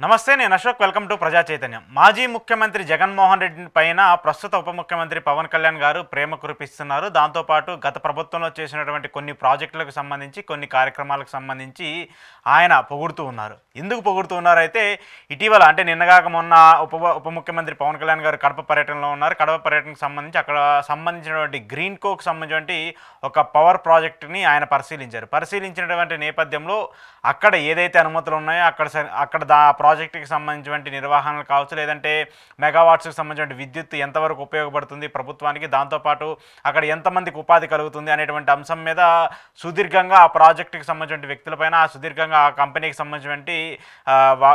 నమస్తే, నేను Ashok. Welcome to ప్రజా చైతన్యం. మాజీ ముఖ్యమంత్రి జగన్మోహన్ రెడ్డి పైన ప్రస్తుత ఉప ముఖ్యమంత్రి పవన్ కళ్యాణ్ గారు ప్రేమ కురిపిస్తున్నారు. దాంతోపాటు గత ప్రభుత్వంలో చేసినటువంటి కొన్ని ప్రాజెక్టులకు సంబంధించి, కొన్ని కార్యక్రమాలకు సంబంధించి ఆయన పొగుడుతూ ఉన్నారు. ఎందుకు పొగుడుతూ ఉన్నారు అయితే, ఇటీవల అంటే నిన్నగాక మొన్న ఉప ముఖ్యమంత్రి పవన్ కళ్యాణ్ గారు కడప పర్యటనలో ఉన్నారు. కడప పర్యటనకు సంబంధించి అక్కడ సంబంధించినటువంటి గ్రీన్ కోకు సంబంధించినటువంటి ఒక పవర్ ప్రాజెక్టుని ఆయన పరిశీలించినటువంటి నేపథ్యంలో అక్కడ ఏదైతే అనుమతులు ఉన్నాయో అక్కడ ప్రాజెక్టుకి సంబంధించినటువంటి నిర్వహణలు కావచ్చు, లేదంటే మెగావాట్స్కి సంబంధించిన విద్యుత్ ఎంతవరకు ఉపయోగపడుతుంది ప్రభుత్వానికి, దాంతోపాటు అక్కడ ఎంతమందికి ఉపాధి కలుగుతుంది అనేటువంటి అంశం మీద సుదీర్ఘంగా ఆ ప్రాజెక్టుకి సంబంధించిన వ్యక్తులపైన, సుదీర్ఘంగా ఆ కంపెనీకి సంబంధించినటువంటి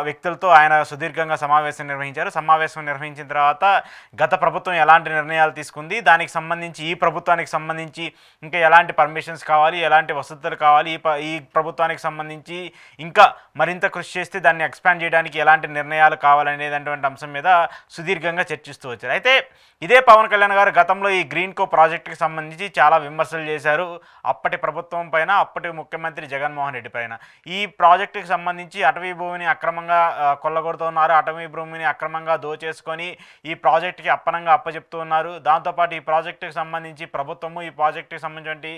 వ్యక్తులతో ఆయన సుదీర్ఘంగా సమావేశం నిర్వహించారు. సమావేశం నిర్వహించిన తర్వాత గత ప్రభుత్వం ఎలాంటి నిర్ణయాలు తీసుకుంది, దానికి సంబంధించి ఈ ప్రభుత్వానికి సంబంధించి ఇంకా ఎలాంటి పర్మిషన్స్ కావాలి, ఎలాంటి వసతులు కావాలి, ఈ ప్రభుత్వానికి సంబంధించి ఇంకా మరింత కృషి చేస్తే దాన్ని ఎక్స్పాండ్ చేయడానికి ఎలాంటి నిర్ణయాలు కావాలనేటువంటి అంశం మీద సుదీర్ఘంగా చర్చిస్తూ వచ్చారు. అయితే ఇదే పవన్ కళ్యాణ్ గారు గతంలో ఈ గ్రీన్ కో ప్రాజెక్టుకి సంబంధించి చాలా విమర్శలు చేశారు అప్పటి ప్రభుత్వం పైన, అప్పటి ముఖ్యమంత్రి జగన్మోహన్ రెడ్డి పైన. ఈ ప్రాజెక్టుకి సంబంధించి అటవీ భూమిని అక్రమంగా కొల్లగొడుతున్నారు, అటవీ భూమిని అక్రమంగా దోచేసుకొని ఈ ప్రాజెక్టుకి అప్పచెప్తూ ఉన్నారు. దాంతోపాటు ఈ ప్రాజెక్టుకి సంబంధించి ప్రభుత్వము, ఈ ప్రాజెక్టుకి సంబంధించిన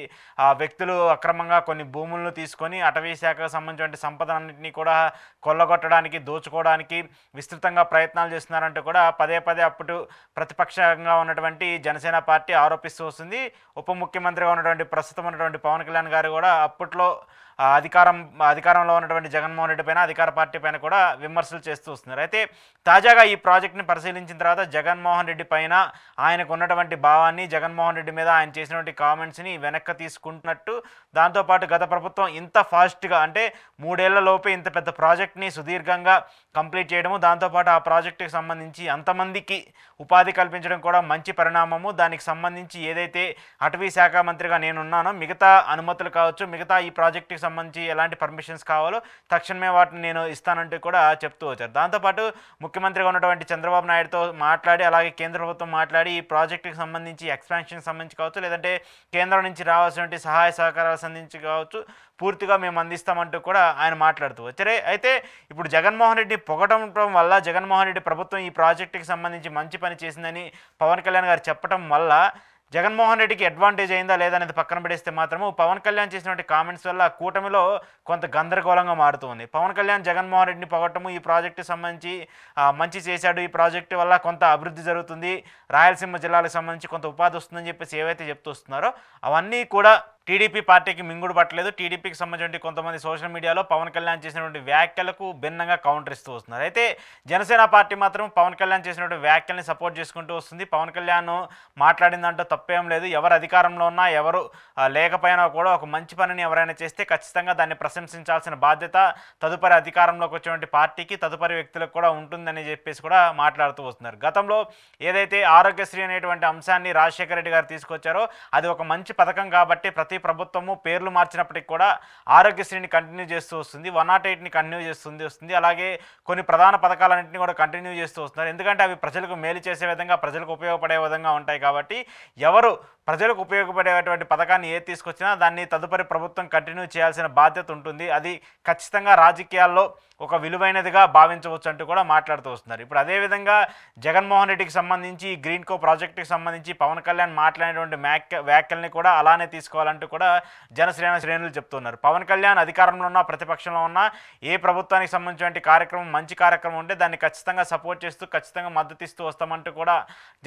వ్యక్తులు అక్రమంగా కొన్ని భూములను తీసుకొని అటవీ శాఖకు సంబంధించిన సంపదన్నింటినీ కూడా కొల్లగొట్టడానికి, దోచుకోవడానికి విస్తృతంగా ప్రయత్నాలు చేస్తున్నారంటూ కూడా పదే పదే ప్రతిపక్షంగా ఉన్నటువంటి జనసేన పార్టీ ఆరోపిస్తూ వస్తుంది. ఉప ముఖ్యమంత్రిగా ఉన్నటువంటి ప్రస్తుతం ఉన్నటువంటి పవన్ కళ్యాణ్ గారు కూడా అప్పట్లో అధికారంలో ఉన్నటువంటి జగన్మోహన్ రెడ్డి పైన, అధికార పార్టీ పైన కూడా విమర్శలు చేస్తూ వస్తున్నారు. అయితే తాజాగా ఈ ప్రాజెక్ట్ని పరిశీలించిన తర్వాత జగన్మోహన్ రెడ్డి పైన ఆయనకు ఉన్నటువంటి భావాన్ని, జగన్మోహన్ రెడ్డి మీద ఆయన చేసినటువంటి కామెంట్స్ని వెనక్కి తీసుకుంటున్నట్టు, దాంతోపాటు గత ప్రభుత్వం ఇంత ఫాస్ట్గా అంటే 3 ఏళ్ల లోపే ఇంత పెద్ద ప్రాజెక్ట్ని సుదీర్ఘంగా కంప్లీట్ చేయడము, దాంతోపాటు ఆ ప్రాజెక్టుకి సంబంధించి అంతమందికి ఉపాధి కల్పించడం కూడా మంచి పరిణామము. దానికి సంబంధించి ఏదైతే అటవీ శాఖ మంత్రిగా నేనున్నానో మిగతా అనుమతులు కావచ్చు, మిగతా ఈ ప్రాజెక్టుకి సంబంధించి ఎలాంటి పర్మిషన్స్ కావాలో తక్షణమే వాటిని నేను ఇస్తానంటూ కూడా చెప్తూ వచ్చారు. దాంతోపాటు ముఖ్యమంత్రిగా ఉన్నటువంటి చంద్రబాబు నాయుడుతో మాట్లాడి, అలాగే కేంద్ర ప్రభుత్వం మాట్లాడి ఈ ప్రాజెక్టుకి సంబంధించి ఎక్స్పాన్షన్కి సంబంధించి కావచ్చు, లేదంటే కేంద్రం నుంచి రావాల్సినటువంటి సహాయ సహకారాలు సంబంధించి కావచ్చు, పూర్తిగా మేము అందిస్తామంటూ కూడా ఆయన మాట్లాడుతూ వచ్చారే. అయితే ఇప్పుడు జగన్మోహన్ రెడ్డి పొగటం వల్ల, జగన్మోహన్ రెడ్డి ప్రభుత్వం ఈ ప్రాజెక్టుకి సంబంధించి మంచి పని చేసిందని పవన్ కళ్యాణ్ గారు చెప్పడం వల్ల జగన్మోహన్ రెడ్డికి అడ్వాంటేజ్ అయిందా లేదా అనేది పక్కన పెడిస్తే మాత్రము పవన్ కళ్యాణ్ చేసినటువంటి కామెంట్స్ వల్ల కూటమిలో కొంత గందరగోళంగా మారుతూ ఉంది. పవన్ కళ్యాణ్ జగన్మోహన్ రెడ్డిని పొగట్టము, ఈ ప్రాజెక్టుకి సంబంధించి మంచి చేశాడు, ఈ ప్రాజెక్టు వల్ల కొంత అభివృద్ధి జరుగుతుంది, రాయలసీమ జిల్లాలకు సంబంధించి కొంత ఉపాధి వస్తుందని చెప్పేసి ఏవైతే చెప్తూ వస్తున్నారో అవన్నీ కూడా టీడీపీ పార్టీకి మింగుడు పట్టలేదు. టీడీపీకి సంబంధించిన కొంతమంది సోషల్ మీడియాలో పవన్ కళ్యాణ్ చేసినటువంటి వ్యాఖ్యలకు భిన్నంగా కౌంటర్ ఇస్తూ వస్తున్నారు. అయితే జనసేన పార్టీ మాత్రం పవన్ కళ్యాణ్ చేసినటువంటి వ్యాఖ్యల్ని సపోర్ట్ చేసుకుంటూ వస్తుంది. పవన్ కళ్యాణ్ మాట్లాడిన దాంట్లో తప్పేం లేదు. ఎవరు అధికారంలో ఉన్నా, ఎవరు లేకపోయినా కూడా ఒక మంచి పనిని ఎవరైనా చేస్తే ఖచ్చితంగా దాన్ని ప్రశంసించాల్సిన బాధ్యత తదుపరి అధికారంలోకి వచ్చినటువంటి పార్టీకి, తదుపరి వ్యక్తులకు కూడా ఉంటుందని చెప్పేసి కూడా మాట్లాడుతూ వస్తున్నారు. గతంలో ఏదైతే ఆరోగ్యశ్రీ అనేటువంటి అంశాన్ని రాజశేఖర రెడ్డి గారు తీసుకొచ్చారో అది ఒక మంచి పథకం కాబట్టి ప్రతి ప్రభుత్వము పేర్లు మార్చినప్పటికీ కూడా ఆరోగ్యశ్రీని కంటిన్యూ చేస్తూ వస్తుంది, 108ని కంటిన్యూ చేస్తుంది. అలాగే కొన్ని ప్రధాన పథకాలన్నింటినీ కూడా కంటిన్యూ చేస్తూ వస్తున్నారు. ఎందుకంటే అవి ప్రజలకు మేలు చేసే విధంగా, ప్రజలకు ఉపయోగపడే విధంగా ఉంటాయి కాబట్టి ఎవరు ప్రజలకు ఉపయోగపడేటువంటి పథకాన్ని ఏది తీసుకొచ్చినా దాన్ని తదుపరి ప్రభుత్వం కంటిన్యూ చేయాల్సిన బాధ్యత ఉంటుంది. అది ఖచ్చితంగా రాజకీయాల్లో ఒక విలువైనదిగా భావించవచ్చు అంటూ కూడా మాట్లాడుతూ వస్తున్నారు. ఇప్పుడు అదేవిధంగా జగన్మోహన్ రెడ్డికి సంబంధించి గ్రీన్ కో ప్రాజెక్టుకి సంబంధించి పవన్ కళ్యాణ్ మాట్లాడినటువంటి వ్యాఖ్యల్ని కూడా అలానే తీసుకోవాలంటూ కూడా జనసేన శ్రేణులు చెప్తున్నారు. పవన్ కళ్యాణ్ అధికారంలో ఉన్నా, ప్రతిపక్షంలో ఉన్నా, ఏ ప్రభుత్వానికి సంబంధించిన కార్యక్రమం మంచి కార్యక్రమం ఉంటే దాన్ని ఖచ్చితంగా సపోర్ట్ చేస్తూ, ఖచ్చితంగా మద్దతు ఇస్తూ వస్తామంటూ కూడా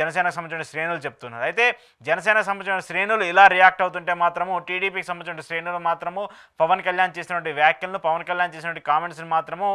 జనసేనకు సంబంధించిన శ్రేణులు చెప్తున్నారు. అయితే జనసేనకు సంబంధించిన శ్రేణులు ఇలా రియాక్ట్ అవుతుంటే మాత్రము టీడీపీకి సంబంధించిన శ్రేణులు మాత్రము పవన్ కళ్యాణ్ చేసినటువంటి వ్యాఖ్యలను, పవన్ కళ్యాణ్ చేసినటువంటి కామెంట్స్ని మాత్రము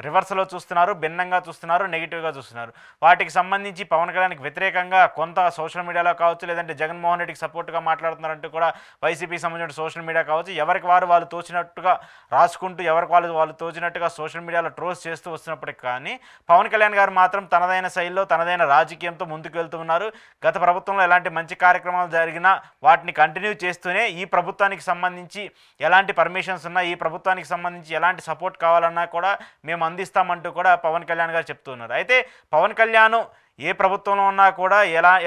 రివర్స్లో చూస్తున్నారు, భిన్నంగా చూస్తున్నారు, నెగిటివ్గా చూస్తున్నారు. వాటికి సంబంధించి పవన్ కళ్యాణ్కి వ్యతిరేకంగా కొంత సోషల్ మీడియాలో కావచ్చు, లేదంటే జగన్మోహన్ రెడ్డికి సపోర్ట్గా మాట్లాడుతున్నారంటూ కూడా వైసీపీకి సంబంధించిన సోషల్ మీడియా కావచ్చు, ఎవరికి వాళ్ళు తోచినట్టుగా రాసుకుంటూ, ఎవరికి వాళ్ళు తోచినట్టుగా సోషల్ మీడియాలో ట్రోల్స్ చేస్తూ వస్తున్నప్పటికీ కానీ పవన్ కళ్యాణ్ గారు మాత్రం తనదైన శైలిలో, తనదైన రాజకీయంతో ముందుకు వెళ్తూ ఉన్నారు. గత ప్రభుత్వంలో ఎలాంటి మంచి కార్యక్రమాలు జరిగినా వాటిని కంటిన్యూ చేస్తూనే ఈ ప్రభుత్వానికి సంబంధించి ఎలాంటి పర్మిషన్స్ ఉన్నా, ఈ ప్రభుత్వానికి సంబంధించి ఎలాంటి సపోర్ట్ కావాలన్నా కూడా మేము అందిస్తామంటూ కూడా పవన్ కళ్యాణ్ గారు చెప్తున్నారు. అయితే పవన్ కళ్యాణ్ ఏ ప్రభుత్వంలో ఉన్నా కూడా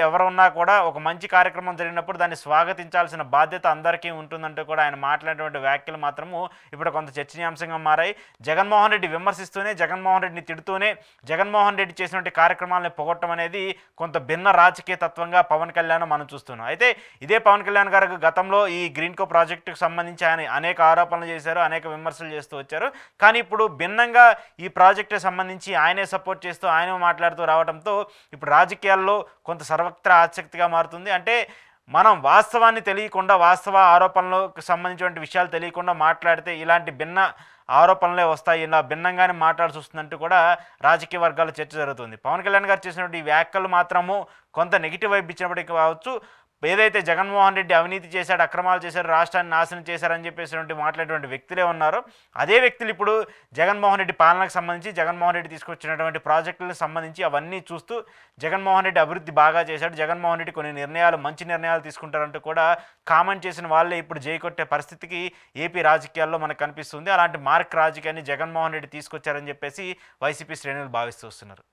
ఎవరు ఉన్నా కూడా ఒక మంచి కార్యక్రమం జరిగినప్పుడు దాన్ని స్వాగతించాల్సిన బాధ్యత అందరికీ ఉంటుందంటూ కూడా ఆయన మాట్లాడినటువంటి వ్యాఖ్యలు మాత్రము ఇప్పుడు కొంత చర్చనీయాంశంగా మారాయి. జగన్మోహన్ రెడ్డి విమర్శిస్తూనే, జగన్మోహన్ రెడ్డిని తిడుతూనే, జగన్మోహన్ రెడ్డి చేసినటువంటి కార్యక్రమాలను పొగట్టడం అనేది కొంత భిన్న రాజకీయ తత్వంగా పవన్ కళ్యాణ్ మనం చూస్తున్నాం. అయితే ఇదే పవన్ కళ్యాణ్ గారు గతంలో ఈ గ్రీన్కో ప్రాజెక్టుకు సంబంధించి ఆయన అనేక ఆరోపణలు చేశారు, అనేక విమర్శలు చేస్తూ వచ్చారు. కానీ ఇప్పుడు భిన్నంగా ఈ ప్రాజెక్టుకు సంబంధించి ఆయనే సపోర్ట్ చేస్తూ, ఆయనే మాట్లాడుతూ రావడంతో ఇప్పుడు రాజకీయాల్లో కొంత సర్వత్రా ఆసక్తిగా మారుతుంది. అంటే మనం వాస్తవాన్ని తెలియకుండా, వాస్తవ ఆరోపణలకు సంబంధించినటువంటి విషయాలు తెలియకుండా మాట్లాడితే ఇలాంటి భిన్న ఆరోపణలే వస్తాయి, ఇలా భిన్నంగానే మాట్లాడాల్సి వస్తుందంటూ కూడా రాజకీయ వర్గాల్లో చర్చ జరుగుతుంది. పవన్ కళ్యాణ్ గారు చేసినటువంటి ఈ వ్యాఖ్యలు మాత్రము కొంత నెగిటివ్ వైపు ఇచ్చినప్పటికీ కావచ్చు, ఏదైతే జగన్మోహన్ రెడ్డి అవినీతి చేశాడు, అక్రమాలు చేశారు, రాష్ట్రాన్ని నాశనం చేశారని చెప్పేసినటువంటి మాట్లాడేటువంటి వ్యక్తులే ఉన్నారు. అదే వ్యక్తులు ఇప్పుడు జగన్మోహన్ రెడ్డి పాలనకు సంబంధించి, జగన్మోహన్ రెడ్డి తీసుకొచ్చినటువంటి ప్రాజెక్టులకు సంబంధించి అవన్నీ చూస్తూ జగన్మోహన్ రెడ్డి అభివృద్ధి బాగా చేశాడు, జగన్మోహన్ రెడ్డి కొన్ని నిర్ణయాలు, మంచి నిర్ణయాలు తీసుకుంటారంటూ కూడా కామెంట్ చేసిన వాళ్ళే ఇప్పుడు జై కొట్టే పరిస్థితికి ఏపీ రాజకీయాల్లో మనకు కనిపిస్తుంది. అలాంటి మార్క్ రాజకీయాన్ని జగన్మోహన్ రెడ్డి తీసుకొచ్చారని చెప్పేసి వైసీపీ శ్రేణులు భావిస్తూ వస్తున్నారు.